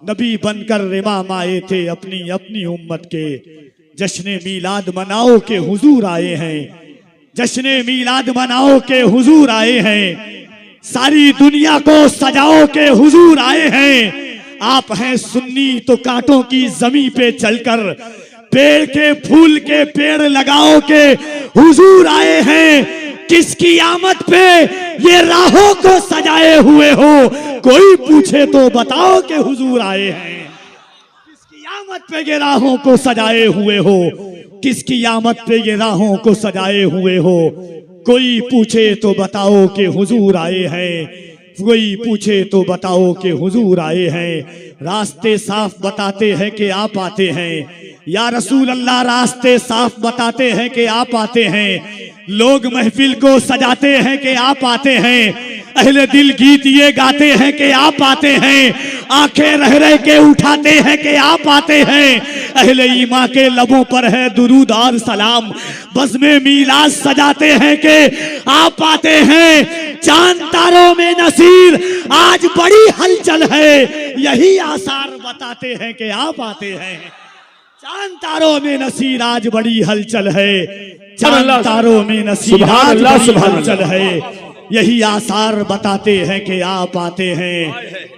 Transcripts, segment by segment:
नबी बनकर इमाम आए थे अपनी अपनी उम्मत के। जश्न मीलाद मनाओ के हुजूर आए हैं, जश्न मीलाद मनाओ के हुजूर आए हैं। सारी दुनिया को सजाओ के हुजूर आए हैं। आप हैं सुन्नी तो कांटों की जमीन पे चलकर पेड़ के फूल के पेड़ लगाओ के हुजूर आए हैं। किसकी आमद पे ये राहों को सजाए हुए हो, कोई पूछे तो बताओ के हुजूर आए हैं। किसकी आमद पे ये राहों को सजाए हुए हो, किसकी आमद पे ये राहों को सजाए हुए हो, कोई पूछे तो बताओ के हुजूर आए हैं। कोई पूछे तो बताओ कि हुजूर आए हैं। रास्ते साफ बताते हैं कि आप आते हैं या रसूल अल्लाह, रास्ते साफ बताते हैं कि आप आते हैं। लोग महफिल को सजाते हैं कि आप आते हैं। अहले दिल गीत ये गाते हैं कि आप आते हैं। आंखें रह रह के उठाते हैं कि आप आते हैं। अहले ईमान के लबों पर है दुरूद और सलाम, बस में मीलाद सजाते हैं कि आप आते हैं। चांद तारों में नसीर आज बड़ी हलचल है, यही आसार बताते हैं कि आप आते हैं। चांद तारों में नसीर आज बड़ी हलचल है, चांद तारों में नसीर आज बड़ी हलचल है, यही आसार बताते हैं कि आप आते हैं।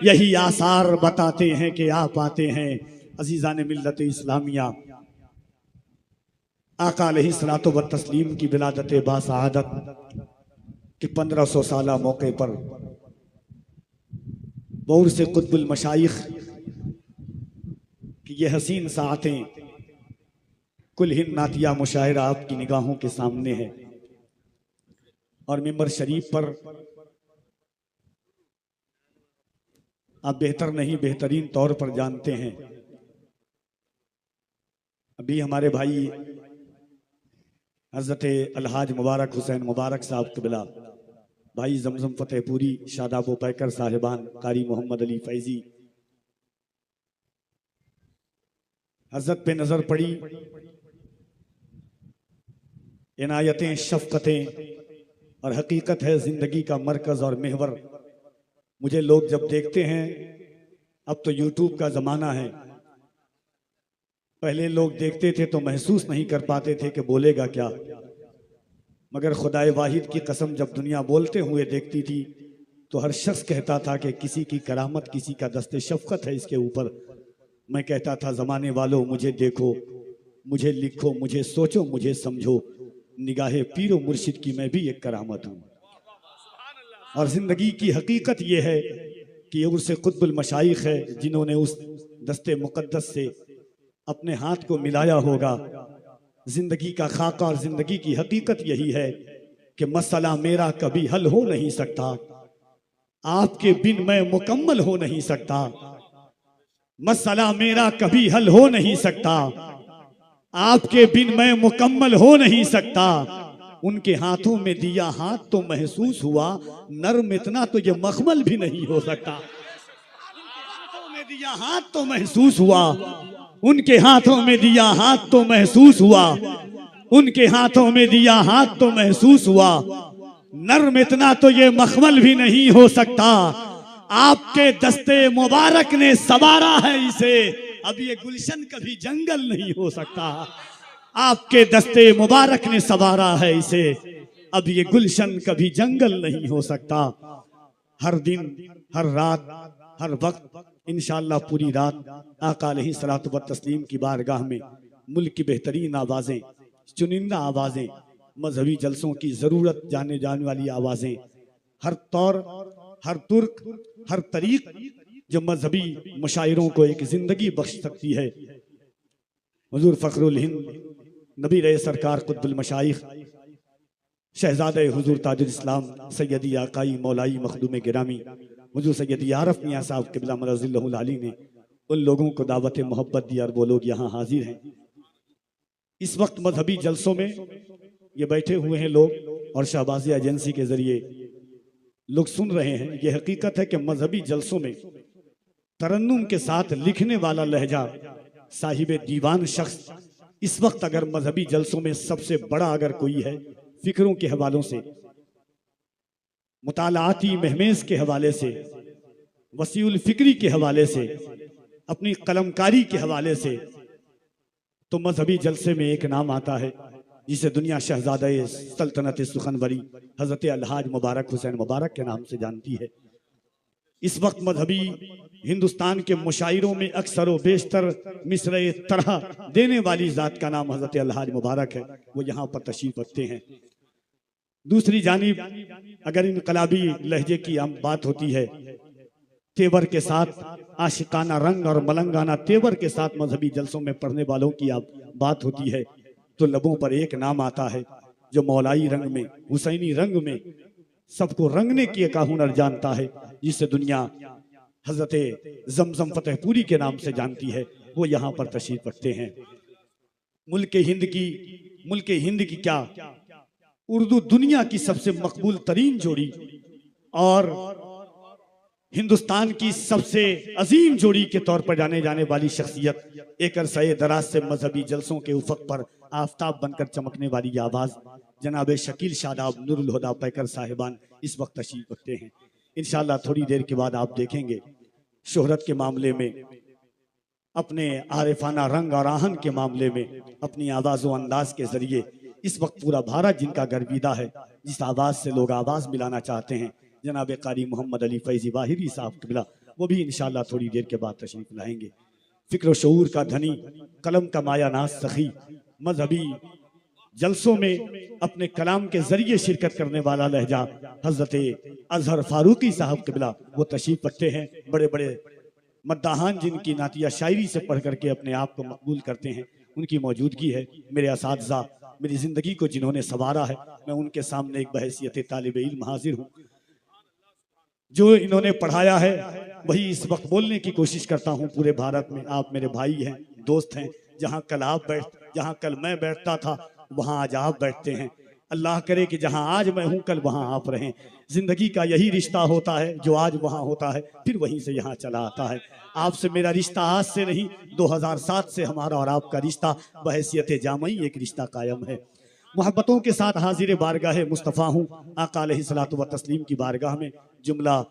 यही आसार बताते हैं कि आप आते हैं। अजीज़ान मिल्लत इस्लामिया, आका अलैहिस्सलातु व तस्लीम की विलादत बासआदत कि 1500 साला मौके पर बहुत से कुतुबुल मशाइख कि ये हसीन सातें कुल हिंद नातिया मुशायरा आपकी निगाहों के सामने है। और मिंबर शरीफ पर आप बेहतर नहीं बेहतरीन तौर पर जानते हैं, अभी हमारे भाई हजरत अलहाज मुबारक हुसैन मुबारक साहब क़िबला, भाई जमजम फतेहपुरी, शादाब पैकर साहिबान, कारी मोहम्मद अली फैजी, हजरत पे नजर पड़ी इनायतें, शफकतें और हकीकत है जिंदगी का मरकज और महवर। मुझे लोग जब देखते हैं, अब तो यूट्यूब का जमाना है, पहले लोग देखते थे तो महसूस नहीं कर पाते थे कि बोलेगा क्या, मगर खुदाए वाहिद की कसम जब दुनिया बोलते हुए देखती थी तो हर शख्स कहता था कि किसी की करामत, किसी का दस्ते शफकत है इसके ऊपर। मैं कहता था ज़माने वालों मुझे देखो, मुझे लिखो, मुझे सोचो, मुझे समझो, निगाहे पीरो मुर्शिद की मैं भी एक करामत हूँ। और जिंदगी की हकीकत यह है कि ये उर्से कुतुबुल मशाइख है जिन्होंने उस दस्ते मुकद्दस से अपने हाथ को मिलाया होगा। जिंदगी का खाका और जिंदगी की हकीकत यही है कि मसला मेरा कभी हल हो नहीं सकता, आपके बिन मैं मुकम्मल हो नहीं सकता। मसला मेरा कभी हल हो नहीं सकता, आपके बिन मैं मुकम्मल हो नहीं सकता। उनके हाथों में दिया हाथ तो महसूस हुआ, नर्म इतना तो ये मखमल भी नहीं हो सकता। हाथों में दिया हाथ तो महसूस हुआ, उनके हाथों में दिया हाथ तो महसूस हुआ, उनके हाथों में दिया हाथ तो महसूस हुआ, नर्म इतना तो ये मखमल भी नहीं हो सकता। आपके दस्ते मुबारक ने सवारा है इसे, अब ये गुलशन कभी जंगल नहीं हो सकता। आपके दस्ते मुबारक ने सवारा है इसे, अब ये गुलशन कभी जंगल नहीं हो सकता। हर दिन, हर रात, हर वक्त, इंशाअल्लाह पूरी रात आका अलैहिस्सलातु व तस्लीम की बारगाह में मुल्क की बेहतरीन आवाज़ें, चुनिंदा आवाज़ें, मजहबी जलसों की ज़रूरत जाने जाने वाली आवाज़ें, हर तौर, हर तुर्क, हर तरीक जो मजहबी मुशायरों को एक ज़िंदगी बख्श सकती है। हुजूर फ़ख्रुल हिंद नबी रहे सरकार कुतुबुल मशाइख शहजादे हुजूर ताजुल इस्लाम सैयदी आकाई मौलाई मखदूम गिरामी हुजूर सैयदी आरफ मियाँ साहब क़िबला मरज़िल्लहुल आली ने उन लोगों को दावत मोहब्बत दी और वो लोग यहाँ हाजिर हैं। इस वक्त मजहबी जलसों में ये बैठे हुए हैं लोग और शहबाजी एजेंसी के जरिए लोग सुन रहे हैं। ये हकीकत है कि मजहबी जलसों में तरन्नुम के साथ लिखने वाला लहजा साहिब दीवान शख्स इस वक्त अगर मजहबी जलसों में सबसे बड़ा अगर कोई है, फिक्रों के हवालों से, मुतालाती महमेज के हवाले से, वसीउल फिक्री के हवाले से, अपनी कलमकारी के हवाले से तो मजहबी जलसे में एक नाम आता है जिसे दुनिया शहजादा सल्तनत सुखनवरी हजरत अलहाज मुबारक हुसैन मुबारक के नाम से जानती है। इस वक्त मजहबी हिंदुस्तान के मुशायरों में अक्सर व बेशतर मिसरे तरह देने वाली जात का नाम हजरत अलहाज मुबारक है, वो यहाँ पर तशरीफ रखते हैं। दूसरी जानिब अगर इनकलाबी लहजे की हम बात होती है, तेवर के साथ आशिकाना रंग और मलंगाना तेवर के साथ मजहबी जलसों में पढ़ने वालों की अब बात होती है तो लबों पर एक नाम आता है जो मौलाई रंग में, हुसैनी रंग में सबको रंगने की का हुनर जानता है, जिसे दुनिया हजरत जमजम फतेहपुरी के नाम से जानती है, वो यहाँ पर तशरीफ रखते हैं। मुल्क हिंद की क्या उर्दू दुनिया की सबसे मकबूल तरीन जोड़ी और हिंदुस्तान की सबसे अजीम जोड़ी के तौर पर जाने जाने वाली शख्सियत एक अरसे दराज से मजहबी जलसों के उफक पर आफताब बनकर चमकने वाली आवाज जनाब शकील शादाब नूरुल हुदा पैकर साहिबान इस वक्त तशरीफ रखते हैं। इंशाअल्लाह थोड़ी देर के बाद आप देखेंगे शोहरत के मामले में, अपने आरिफाना रंग और आहन के मामले में, अपनी आवाज व अंदाज के जरिए इस वक्त पूरा भारत जिनका गर्विदा है, जिस आवाज से लोग आवाज मिलाना चाहते हैं, जनाब कारी मोहम्मद अली फैजी वाहिदी साहब किबला, वो भी इंशाअल्लाह थोड़ी देर के बाद तशरीफ लाएंगे। फिक्र शऊर का धनी, कलम का माया नाज सखी, मजहबी जलसों में अपने कलाम के जरिए शिरकत करने वाला लहजा हजरत अजहर फारूकी साहब किबला, वो तशरीफ रखते हैं। बड़े बड़े मद्दाहान जिनकी नातिया शायरी से पढ़ करके अपने आप को मकबूल करते हैं, उनकी मौजूदगी है। मेरे असातिज़ा, मेरी ज़िंदगी को जिन्होंने संवारा है, मैं उनके सामने एक बहैसियत तालिब इल्म हाजिर हूँ। जो इन्होंने पढ़ाया है वही इस वक्त बोलने की कोशिश करता हूँ पूरे भारत में। आप मेरे भाई हैं, दोस्त हैं। जहाँ कल मैं बैठता था वहाँ आज आप बैठते हैं। अल्लाह करे कि जहाँ आज मैं हूँ कल वहाँ आप रहें। जिंदगी का यही रिश्ता होता है, जो आज वहाँ होता है फिर वहीं से यहाँ चला आता है। आपसे मेरा रिश्ता आज से नहीं, 2007 से हमारा और आपका रिश्ता बहैसियत जामई एक रिश्ता कायम है। मोहब्बतों के साथ हाजिर बारगाह मुस्तफ़ा हूँ। आका अलैहिस्सलातु व तस्लीम की बारगाह में जुमला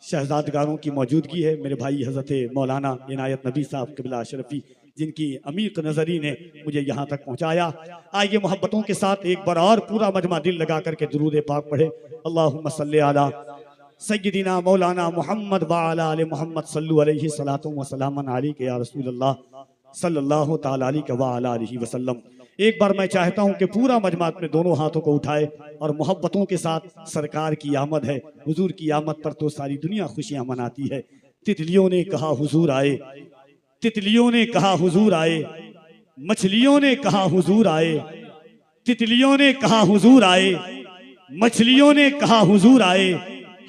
शहजादगारों की मौजूदगी है। मेरे भाई हजरत मौलाना इनायत नबी साहब क़िबला अशरफी, जिनकी अमीक नजरी ने मुझे यहाँ तक पहुँचाया। आइए मोहब्बतों के साथ एक बार और पूरा मजमा दिल लगा करके दुरूद पाक पढ़े। अल्लाहुम्मा सल्ली अला सय्यदिना मौलाना मोहम्मद व अला आले मोहम्मद सल्लु अलैहि सलातु व सलामन अलैका या रसूलल्लाह सल्लल्लाहु तआला अलैहि व अला आलिहि वसल्लम। एक बार मैं चाहता हूं कि पूरा मजमा अपने दोनों हाथों को उठाए और मोहब्बतों के साथ, सरकार की आमद है, हुजूर की आमद पर तो सारी दुनिया खुशियां मनाती है। तितलियों ने कहा हुजूर आए, तितलियों ने कहा हुजूर आए, मछलियों ने कहा हुजूर आए, तितलियों ने कहा हुजूर आए, मछलियों ने कहा हुजूर आए,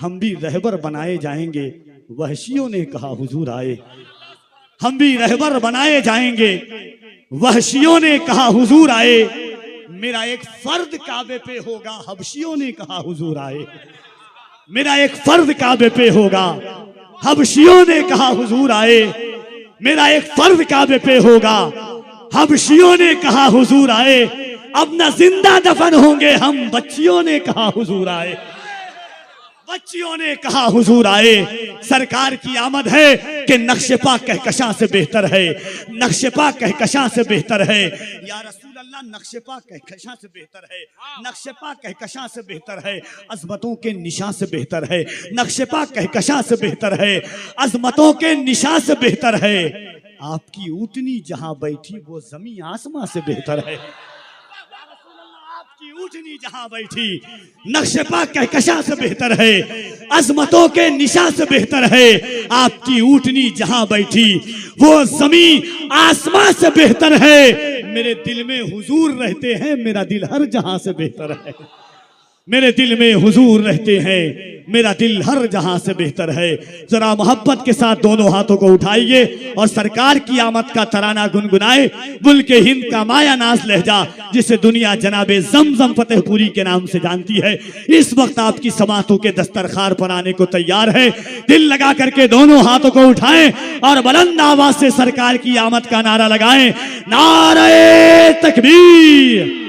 हम भी रहबर बनाए जाएंगे। वहशियों ने कहा हुजूर आए, हम भी रहबर बनाए जाएंगे। वहशियों ने कहा हुजूर आए, मेरा एक फर्द काबे पे होगा। हबशियों ने कहा हुजूर आए, मेरा एक फर्द काबे पे होगा। हबशियों ने कहा हुजूर आए, मेरा एक फर्द काबे पे होगा। हबशियों ने कहा हुजूर आए, अब न जिंदा दफन होंगे हम। बच्चियों ने कहा हुजूर आए, बच्चियों ने कहा हुजूर आए। सरकार की आमद है कि नक्शेपा कहकशां से बेहतर है, नक्शेपा कहकशां से बेहतर है। या रसूल अल्लाह, नक्शेपा कहकशां से बेहतर है, नक्शेपा कहकशां से बेहतर है, अजमतों के निशान से बेहतर है। नक्शेपा कहकशां से बेहतर है, अजमतों के निशान से बेहतर है। आपकी ऊँटनी जहां बैठी वो जमी आसमां से बेहतर है। ऊँटनी जहां बैठी नक्शेपा कहकशां से बेहतर है, अजमतों के निशा से बेहतर है। आपकी ऊँटनी जहां बैठी वो जमी आसमां से बेहतर है। मेरे दिल में हुजूर रहते हैं, मेरा दिल हर जहां से बेहतर है। मेरे दिल में हुजूर रहते हैं, मेरा दिल हर जहां से बेहतर है। जरा मोहब्बत के साथ दोनों हाथों को उठाइए और सरकार की आमद का तराना गुनगुनाए। मुल्क हिंद का माया नाज लहजा, जिसे दुनिया जनाबे जमजम फतेहपुरी के नाम से जानती है, इस वक्त आपकी समातों के दस्तरखार पर आने को तैयार है। दिल लगा करके दोनों हाथों को उठाएं और बुलंद आवाज से सरकार की आमद का नारा लगाएं। नारे तकबीर,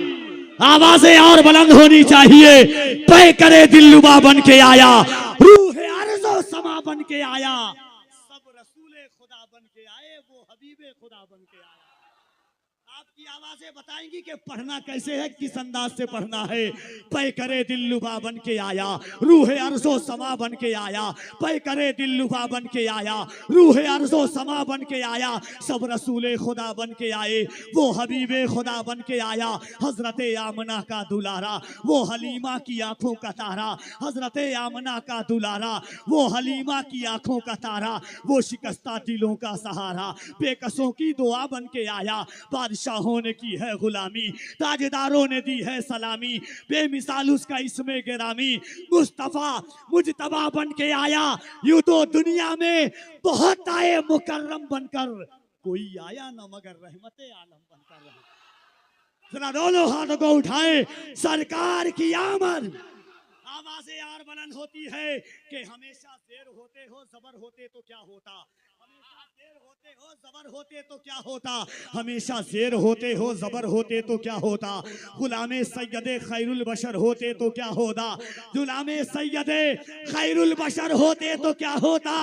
आवाजें और बुलंद होनी चाहिए। पे करे दिलरुबा बन के आया, रूह अर्ज़ो समा बन के आया, सब रसूले खुदा बन के आए, वो हबीबे खुदा बन के आया। आपकी आवाजें बताएंगी कि पढ़ना कैसे है, किस अंदाज से पढ़ना है। पै करे दिलरुबा बन के आया, रूह अर्ज़ो समा बन के आया। पै करे दिलरुबा बन के आया, रूह अर्ज़ो समा बन के आया। सब रसूले खुदा बन के आए, वो हबीबे खुदा बन के आया। हजरत आमना का दुलारा, वो हलीमा की आंखों का तारा। हजरत आमना का दुलारा, वो हलीमा की आंखों का तारा। वो शिकस्ता दिलों का सहारा, बेकसों की दुआ बन के आया। बादशाहों ने की है गुलामी, ताजदारों ने दी है सलामी। बेमिसाल उसका इसमें गिरामी, मुस्तफा मुजतबा बन के आया। यूं तो दुनिया में बहुत आए मुकर्रम बनकर, कोई आया ना मगर रहमते आलम बनकर। जरा दोनों हाथों को उठाए, सरकार की आमद। आवाजें यार बुलंद होती है कि हमेशा देर होते हो जबर होते तो क्या होता, हमेशा देर होते हो जबर होते तो क्या होता, हमेशा शेर होते हो जबर होते तो क्या होता। गुलामे सैयदे खैरुल बशर होते तो क्या होता, गुलामे सैयदे खैरुल बशर होते तो क्या होता।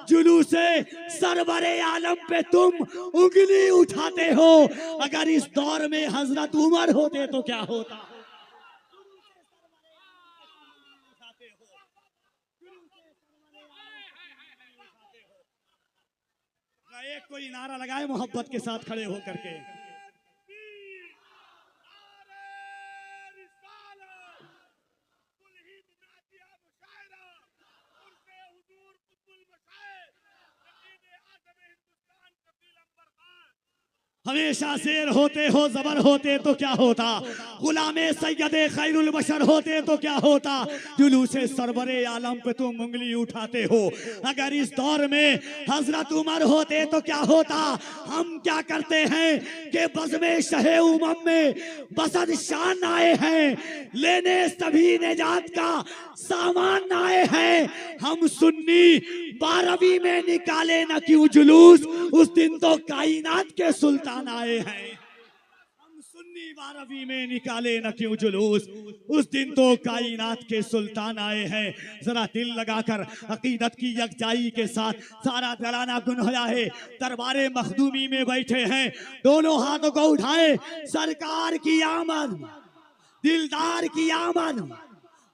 जुलूसे सरवरे आलम पे तुम उंगली उठाते हो, अगर इस दौर में हजरत उमर होते तो क्या होता। एक कोई नारा लगाए मोहब्बत के साथ खड़े होकर के। हमेशा शेर होते हो जबर होते तो क्या होता, गुलामे सैयदे खैरुल बशर होते तो क्या होता। जुलूसे सरवरे आलम पे तुम उंगली उठाते हो, अगर इस दौर में हजरत उमर होते तो क्या होता। हम क्या करते हैं कि बज़्मे शहे उमम में बसद शान आए हैं, लेने सभी निजात का सामान आए हैं। हम सुन्नी 12वीं में निकाले न क्यों जुलूस, उस दिन तो कायनात के सुल्तान आए हैं। हम सुन्नी 12वीं में निकाले न क्यों जुलूस, उस दिन तो कायनात के सुल्तान आए हैं। जरा दिल लगाकर अकीदत की यकजाई के साथ सारा दराना गुनहोया है, दरबारे मखदूमी में बैठे हैं, दोनों हाथों को उठाए। सरकार की आमद, दिलदार की आमद,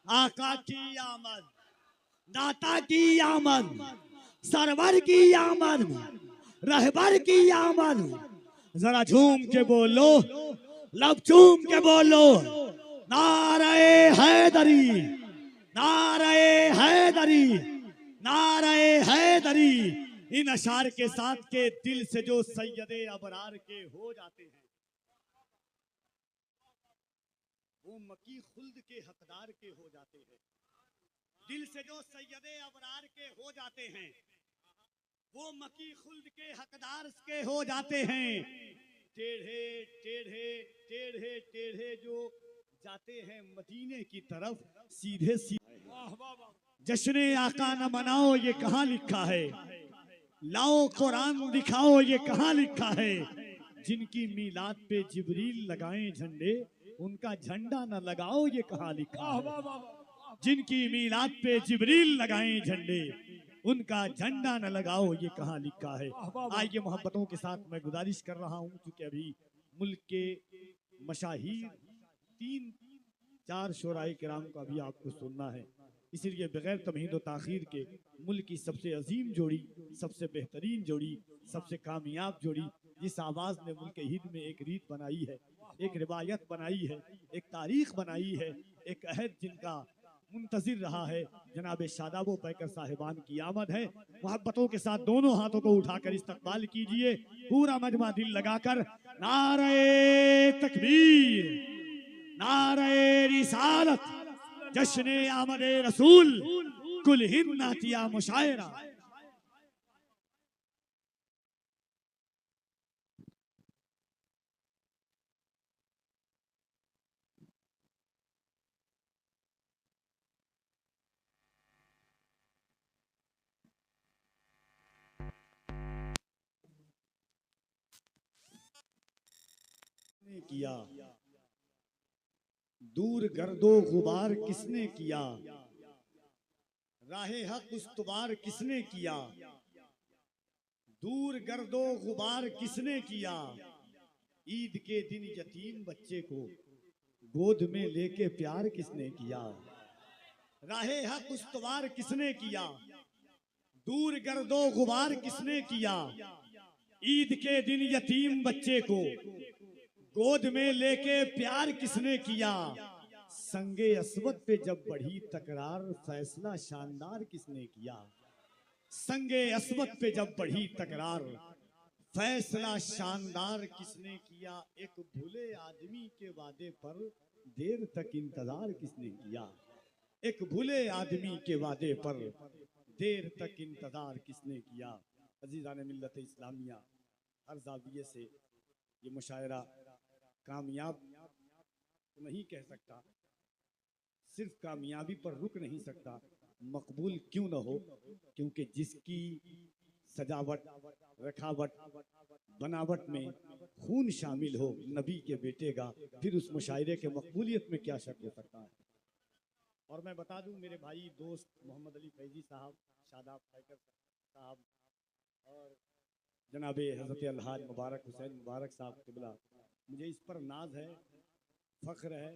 आका की आमद, दाता की आमद, सरवर की आमद, रहबर की आमद। जरा झूम के बोलो, लब चूम के बोलो, नारे हैदरी, नारे हैदरी, नारे हैदरी। इन अशार के साथ के दिल से जो सैयदे अबरार के हो जाते हैं, वो मकी खुल्द के हकदार के हो जाते हैं। दिल से जो सैयदे अबरार के हो जाते हैं, वो मकी खुल्द के हकदार के हो जाते हैं। टेढ़े टेढ़े टेढ़े टेढ़े जो जाते हैं मदीने की तरफ, सीधे सीधे जश्न आका न मनाओ ये कहाँ लिखा है, लाओ कुरान दिखाओ ये कहाँ लिखा है। जिनकी मीलाद पे जिब्रील लगाएं झंडे, उनका झंडा न लगाओ ये कहाँ लिखा है। जिनकी मीलाद पे जिब्रील लगाएं झंडे, उनका झंडा न लगाओ ये कहाँ लिखा है। आइए मोहब्बतों के साथ मैं गुजारिश कर रहा हूँ, क्योंकि अभी मुल्क के मशाहीर 3-4 शोराए किराम का भी आपको सुनना है, इसलिए बगैर तमहीद व ताखीर के मुल्क की सबसे अजीम जोड़ी, सबसे बेहतरीन जोड़ी, सबसे कामयाब जोड़ी, जिस आवाज़ ने मुल्क हिंद में एक रीत बनाई है, एक रिवायत बनाई है, एक तारीख बनाई है, एक अहद जिनका मुंतजिर रहा है, जनाब शादाबो पैकर साहिबान की आमद है। मोहब्बतों के साथ दोनों हाथों को उठाकर इस्तकबाल कीजिए, पूरा मजमा दिल लगाकर। नारे तकबीर, नारे रिसालत, जश्न आमद रसूल, कुल हिंद नातिया मुशायरा। किया दूर गर्दो गुबार किसने किया, राहे हक उस्तवार किसने किया। दूर गर्दो गुबार किसने किया, ईद के दिन यतीम बच्चे को गोद में लेके प्यार किसने किया। राहे हक उस्तवार किसने किया, दूर गर्दो गुबार किसने किया, ईद के दिन यतीम बच्चे को गोद में लेके प्यार किसने किया। संगे अस्वद पे जब बढ़ी तकरार फैसला शानदार किसने किया। संगे अस्वद पे जब बढ़ी तकरार फैसला शानदार किसने किया। एक भूले आदमी के वादे पर देर तक इंतजार किसने किया। एक भूले आदमी के वादे पर देर तक इंतजार किसने किया। अजीज़ान मिल्लत इस्लामिया, हर ज़ाविये से ये मुशायरा कामयाब तो नहीं कह सकता, सिर्फ कामयाबी पर रुक नहीं सकता, मकबूल क्यों न हो, क्योंकि जिसकी सजावट रखावट बनावट में खून शामिल हो नबी के बेटे का, फिर उस मुशायरे के मकबूलियत में क्या शक हो सकता है। और मैं बता दूं, मेरे भाई दोस्त मोहम्मद अली फैजी साहब, शादाब फैकर साहब और जनाबे हज़रत अलहाज मुबारक हुसैन मुबारक साहब क़िबला, मुझे इस पर नाज है, फ़ख्र है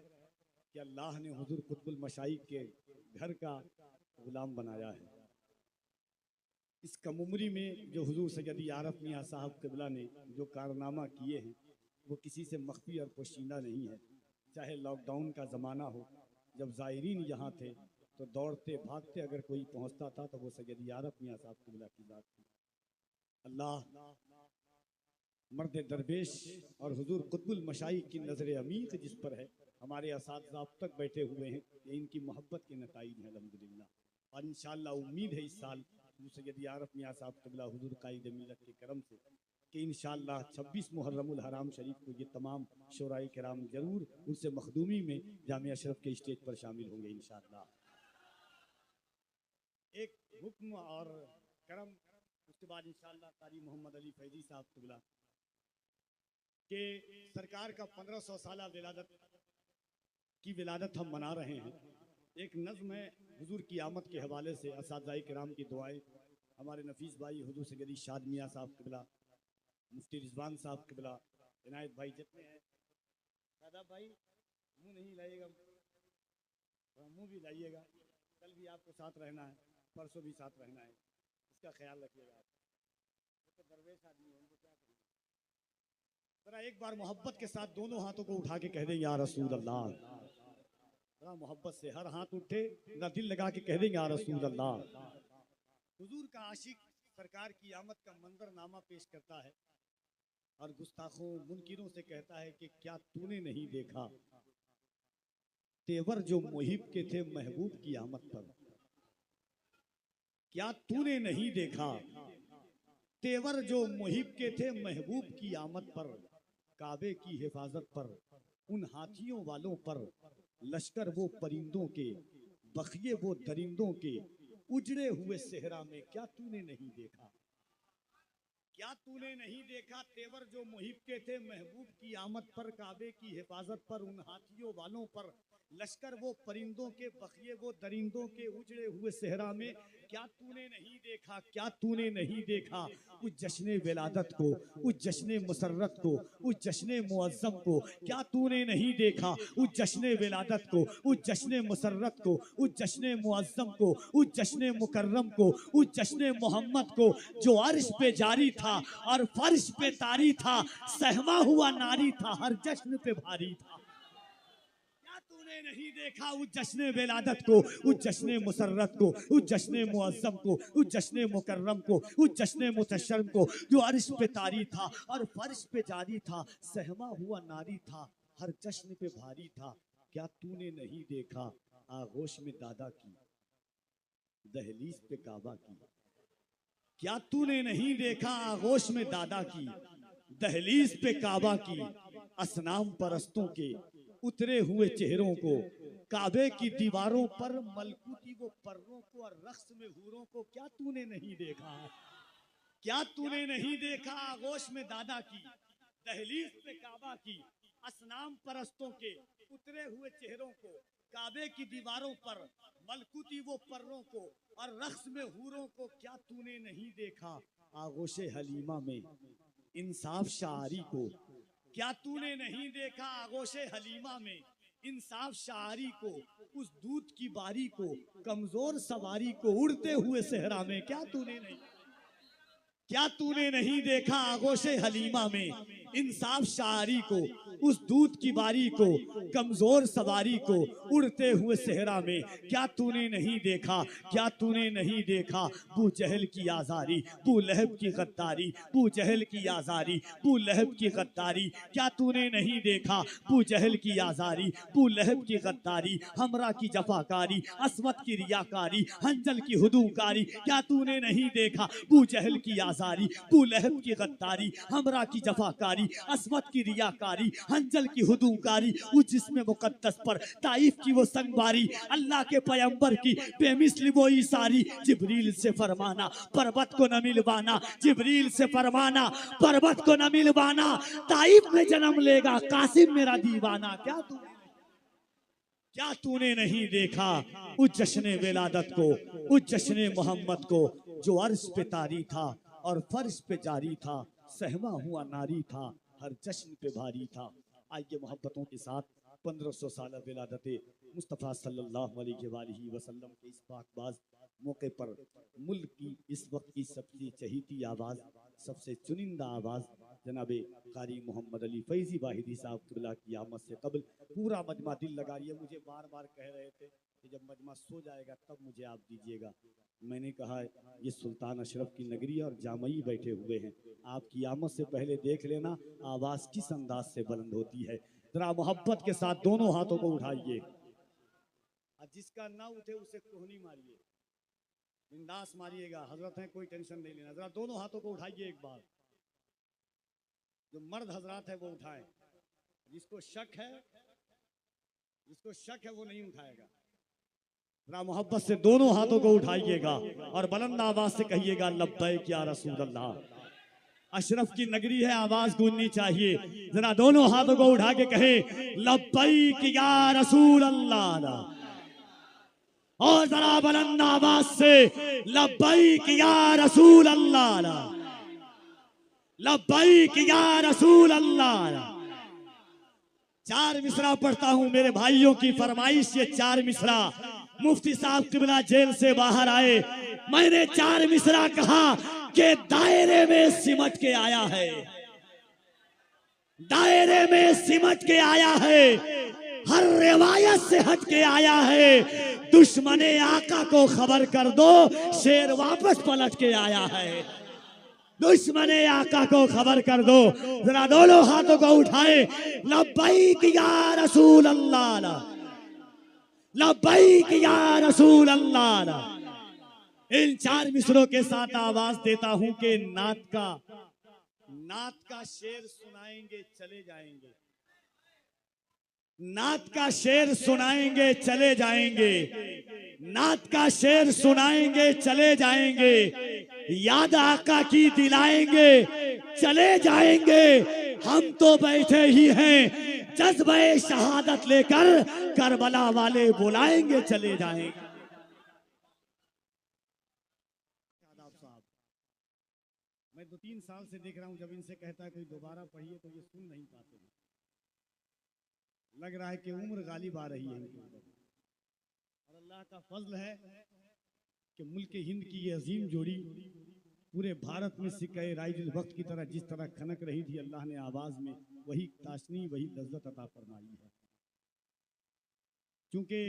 कि अल्लाह ने हुज़ूर कुतुबुल मशाइख के घर का गुलाम बनाया है। इस कम उम्री में जो हुज़ूर सैयदी आरफ मियाँ साहब क़िबला ने जो कारनामा किए हैं वो किसी से मख्फी और पोशीदा नहीं है। चाहे लॉकडाउन का ज़माना हो, जब ज़ायरीन यहाँ थे तो दौड़ते भागते अगर कोई पहुँचता था तो वो सैयदी आरफ मियाँ साहब क़िबला की बात थी। अल्लाह मर्द दरवेश और हुजूर कुतुबुल मशाइख की नज़र अमीक जिस पर है, हमारे असातिज़ा अब तक बैठे हुए हैं, ये इनकी मोहब्बत के नताइज हैं अल्हम्दुलिल्लाह। और इंशाअल्लाह उम्मीद है इस साल सैयदी आरफ मियाँ साहब क़िबला हुजूर कायद मिल्लत के करम से कि इंशाअल्लाह 26 मुहर्रमुल हराम शरीफ को ये तमाम शोराए किराम जरूर उनसे मखदूमी में जामिया अशरफ के स्टेज पर शामिल होंगे इंशाअल्लाह। एक हुक्म और करम, उसके बाद इंशाअल्लाह कारी मोहम्मद अली फैजी साहब क़िबला के सरकार का 1500 साला विलादत हम मना रहे हैं। एक नज़्म है हुजूर की आमद के हवाले से, असातिज़ाए किराम की दुआएं, हमारे नफीस भाई हुजूर सैयदी शाद मियाँ साहब क़िबला, मुफ्ती रिजवान साहब क़िबला, इनायत भाई जितने हैं, शादाब भाई मुँह नहीं लाइएगा, मुँह भी लाइएगा, कल भी आपको साथ रहना है, परसों भी साथ रहना है, इसका ख्याल रखिएगा। तो दरवेश आदमी है, उनको क्या करेंगे। जरा एक बार मोहब्बत के साथ दोनों हाथों को उठा के कह दें या रसूल अल्लाह। जरा मोहब्बत से हर हाथ उठे, ना दिल लगा के कह दें या रसूल अल्लाह। हुजूर का आशिक सरकार की आमद का मंजरनामा पेश करता है और गुस्ताखों मुनकिरों से कहता है कि क्या तूने नहीं देखा तेवर जो मुहिब के थे महबूब की आमद पर। क्या तूने नहीं देखा तेवर जो मुहिब के थे महबूब की आमद पर। काबे की हिफाजत पर, उन हाथियों वालों पर, लश्कर वो परिंदों के, बखिए वो दरिंदों के, उजड़े हुए सेहरा में क्या तूने नहीं देखा। क्या तूने नहीं देखा तेवर जो मुहिब के थे महबूब की आमद पर। काबे की हिफाजत पर, उन हाथियों वालों पर, लश्कर वो परिंदों के, बखिए वो दरिंदों के, उजड़े हुए सेहरा में क्या तूने नहीं देखा। क्या तूने नहीं देखा उस जश्न विलादत को, उस जश्न मुसर्रत को, उस जश्न मुअज़्ज़म को। क्या तूने नहीं देखा उस जश्न विलादत को, उस जश्न मुसर्रत को, उस जश्न मुअज़्ज़म को, उस जश्न मुकर्रम को, उस जश्न मोहम्मद को जो अर्श पे जारी था और फर्श पे तारी था, सहमा हुआ नारी था, हर जश्न पे भारी था। तूने नहीं देखा उस जश्न विलादत को, उस जश्न मुसर्रत को, उस जश्न मुअज़्ज़म को, उस जश्न मुकर्रम को, उस जश्न मुतशर्रम को जो अर्श पे तारी था और फर्श पे जारी था, सहमा हुआ नारी था, हर जश्न पे भारी था। क्या तूने नहीं देखा आगोश में दादा की, दहलीज पे काबा की। क्या तूने नहीं देखा आगोश में दादा की, दहलीज पे काबा की। असनाम परस्तों के उतरे हुए चेहरों को, काबे की दीवारों पर मलकूती वो पर्रों को और रक्स में हूरों को क्या तूने नहीं देखा। क्या तूने नहीं देखा आगोश में दादा की, दहलीज पे काबा की। असनाम परस्तों के उतरे हुए चेहरों को, काबे की दीवारों पर मलकूती वो पर्रों को और रक्स में हूरों को क्या तूने नहीं देखा। आगोशे हलीमा में इंसाफ शायरी को। क्या तूने नहीं देखा आगोशे हलीमा में इंसाफ शायरी को, उस दूध की बारी को, कमजोर सवारी को उड़ते हुए सहरा में। क्या तूने नहीं देखा आगोशे हलीमा में इंसाफ शायरी को, उस दूध की बारी को, कमजोर सवारी को उड़ते हुए सहरा में। क्या तूने नहीं देखा, क्या तूने नहीं देखा बू जहल की आजारी, बू लहब की गद्दारी, बू जहल की आजारी, बू लहब की गद्दारी। क्या तूने नहीं देखा बू जहल की आजारी, बू लहब की गद्दारी, हमरा की जफाकारी, असमत की रियाकारी, हंजल की हुदूकारी। क्या तूने नहीं देखा बू जहल की आजारी, बू लहब की गद्दारी, हमरा की जफाकारी, असमत की रियाकारी, हंजल की हुदूकारी। उस जिस्म मुकद्दस पर ताइफ की वो संगवारी, अल्लाह के पैगंबर की बेमिसल वो इसारी। जिब्रील से फरमाना पर्वत को न मिलवाना, जिब्रील से फरमाना पर्वत को न मिलवाना, ताइफ में जन्म लेगा कासिम मेरा दीवाना। क्या तूने नहीं देखा उस जश्न विलादत को, उस जश्न मोहम्मद को, जो अर्श पे तारी था और फर्श पे जारी था, सहमा हुआ नारी था, हर जश्न पे भारी था। आइए मोहब्बतों के साथ 1500 साल विलादत मुस्तफ़ा सल्लल्लाहु अलैहि वसल्लम के इस पाकबाज मौके पर मुल्क की इस वक्त की सबसे चहीती आवाज़, सबसे चुनिंदा आवाज़ जनाबे कारी मोहम्मद अली फैज़ी वाहिदी साहब क़िबला की आमद से कबल पूरा मजमा दिल लगा रही है। मुझे बार बार कह रहे थे कि जब मजमा सो जाएगा तब मुझे आप दीजिएगा। मैंने कहा ये सुल्तान अशरफ की नगरी और जामई बैठे हुए हैं, आपकी आमद से पहले देख लेना आवाज़ किस अंदाज से बुलंद होती है। जरा मोहब्बत के साथ दोनों हाथों को उठाइए, जिसका ना उठे उसे कोहनी मारिए, बिंदास मारिएगा। हजरत है, कोई टेंशन नहीं लेना। जरा दोनों हाथों को उठाइए एक बार, जो मर्द हजरात है वो उठाए, जिसको शक है वो नहीं उठाएगा। जरा मोहब्बत से दोनों हाथों को उठाइएगा और बुलंद आवाज से कहिएगा लब्बैक या रसूल अल्लाह। अशरफ की नगरी है, आवाज गूंजनी चाहिए। जरा दोनों हाथों को उठा के कहे लब्बैक या रसूल अल्लाह, और जरा बुलंद आवाज से लब्बैक या रसूल अल्लाह, लब्बैक या रसूल अल्लाह। 4 मिसरा पढ़ता हूं, मेरे भाइयों की फरमाइश ये 4 मिसरा। मुफ्ती साहब क़िबला जेल से बाहर आए, मैंने 4 मिसरा कहा कि दायरे में सिमट के आया है, दायरे में सिमट के आया है, हर रिवायत से हट के आया है। दुश्मने आका को खबर कर दो, शेर वापस पलट के आया है। दुश्मने आका को खबर कर दो। जरा दोनों हाथों को उठाए लब्बैक या रसूल अल्लाह, लब्बैक या रसूल अल्लाह। इन 4 मिसरों के साथ आवाज देता हूं कि नात का शेर सुनाएंगे चले जाएंगे, नात का शेर सुनाएंगे चले जाएंगे, नात का शेर सुनाएंगे चले जाएंगे, याद आका की दिलाएंगे चले जाएंगे। हम तो बैठे ही हैं जज्बे शहादत लेकर, करबला वाले बुलाएंगे चले जाएंगे। मैं 2-3 साल से देख रहा हूं, जब इनसे कहता है कोई दोबारा पढ़िए तो ये सुन नहीं पाते हैं। लग रहा है कि उम्र गालिब आ रही है इनके ऊपर। और अल्लाह का फजल है कि मुल्क हिंद की ये अजीम जोड़ी पूरे भारत में सिक्के राइजुल वक्त की तरह जिस तरह खनक रही थी, अल्लाह ने आवाज में वही ताशनी, वही लज्जत अता फरमाई है। क्योंकि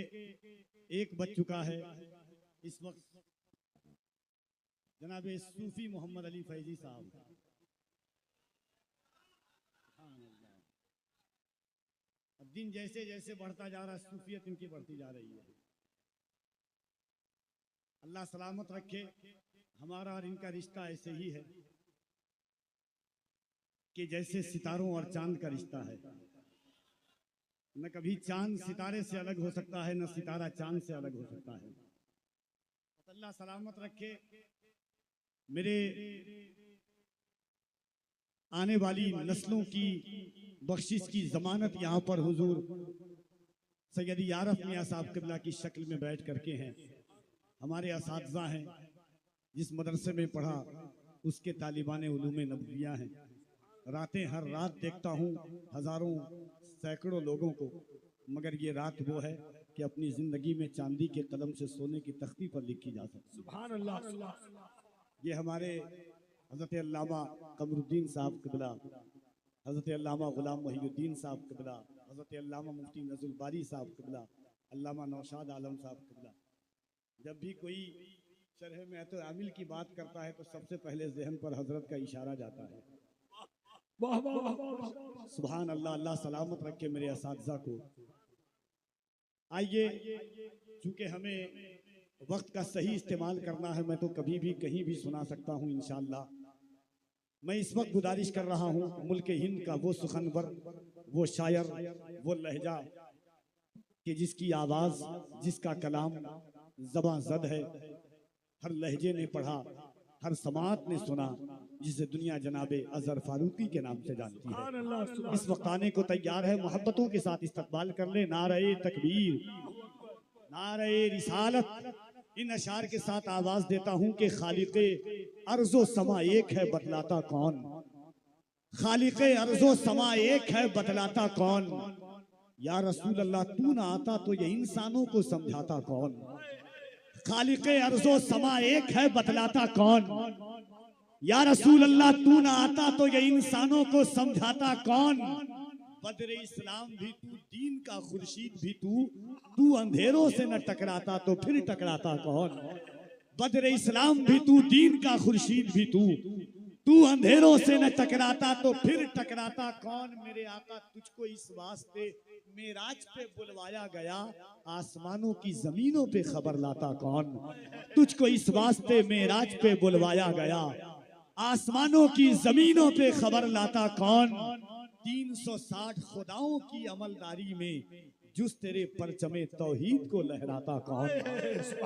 एक बज चुका है इस वक्त जनाबे सूफी मोहम्मद अली फैजी साहब। अब दिन जैसे जैसे बढ़ता जा रहा है, सूफियत इनकी बढ़ती जा रही है। अल्लाह सलामत रखे। हमारा और इनका रिश्ता ऐसे ही है कि जैसे सितारों और चांद का रिश्ता है। न कभी चांद सितारे से अलग हो सकता है, न सितारा चांद से अलग हो सकता है। अल्लाह सलामत रखे। मेरे आने वाली नस्लों की बख्शिश की जमानत यहाँ पर हुजूर सैयदी आरफ मियां साहब क़िबला की शक्ल में बैठ करके हैं। हमारे असातिज़ा हैं, जिस मदरसे में पढ़ा उसके तालिबान उलूम नबवियाँ हैं। रातें हर रात देखता हूँ हजारों सैकड़ों लोगों को, मगर ये रात वो है कि अपनी जिंदगी में चांदी के कलम से सोने की तख्ती पर लिखी जा सकती। सुभान अल्लाह। ये हमारे हजरत अल्लामा कमरुद्दीन साहब क़िबला, हजरत अल्लामा गुलाम मोहिउद्दीन साहब क़िबला, हजरत अल्लामा मुफ्ती नज़रुल बारी साहब क़िबला, अल्लामा नौशाद आलम साहब क़िबला, जब भी कोई शरह में तो आमिल की बात करता है तो सबसे पहले जहन पर हजरत का इशारा जाता है। वाह वाह वाह। सुभान अल्लाह, अल्लाह सलामत रखे मेरे असातिज़ा को। आइए, चूंकि हमें वक्त का सही इस्तेमाल करना है, मैं तो कभी भी कहीं भी सुना सकता हूँ इंशाअल्लाह। मैं इस वक्त गुजारिश कर रहा हूँ मुल्क हिंद का वो सुखनवर, वो शायर, वो लहजा कि जिसकी आवाज़, जिसका कलाम ज़बां ज़द है, हर लहजे ने पढ़ा, हर समात ने सुना, जिसे दुनिया जनाबे अजहर फारूकी के नाम से जानती है। इस वक्त आने को तैयार है, मोहब्बतों के साथ इस्तकबाल कर ले। नारे तकबीर, नारे रिसालत। इन अशार के साथ आवाज देता हूँ कि खालिक़े अर्ज़ो समा एक है, बतलाता कौन। खालिक़े अर्ज़ो समा एक है, बतलाता कौन। या रसूल अल्लाह तू ना आता तो ये इंसानों को समझाता कौन। खालिक़े अर्ज़ो समा एक है, बतलाता कौन। या रसूल अल्लाह तू ना आता तो ये इंसानों को समझाता कौन। बदर इस्लाम भी तू, दीन का खुर्शीद भी तू अंधेरों से न टकराता तो फिर टकराता कौन। बदर इस्लाम भी तू, दीन का खुर्शीद भी तू अंधेरों से न टकराता तो फिर टकराता कौन। मेरे आका तुझको इस वास्ते मेराज पे बुलवाया गया, आसमानों की जमीनों पे खबर लाता कौन। तुझको इस वास्ते मेराज पे बुलवाया गया, आसमानों की जमीनों पे खबर लाता कौन। 360 खुदाओं की अमलदारी में जुस तेरे परचमे तौहीद को लहराता कौन।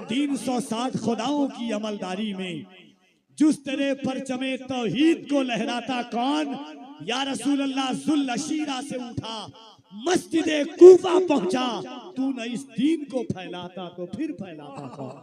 360 खुदाओं की अमलदारी में जुस तेरे परचमे तौहीद को लहराता कौन। या रसूल अल्लाह जुल अशीरा से उठा, मस्जिद कूफा पहुंचा, तू न इस दीन को फैलाता तो फिर फैलाता कौन।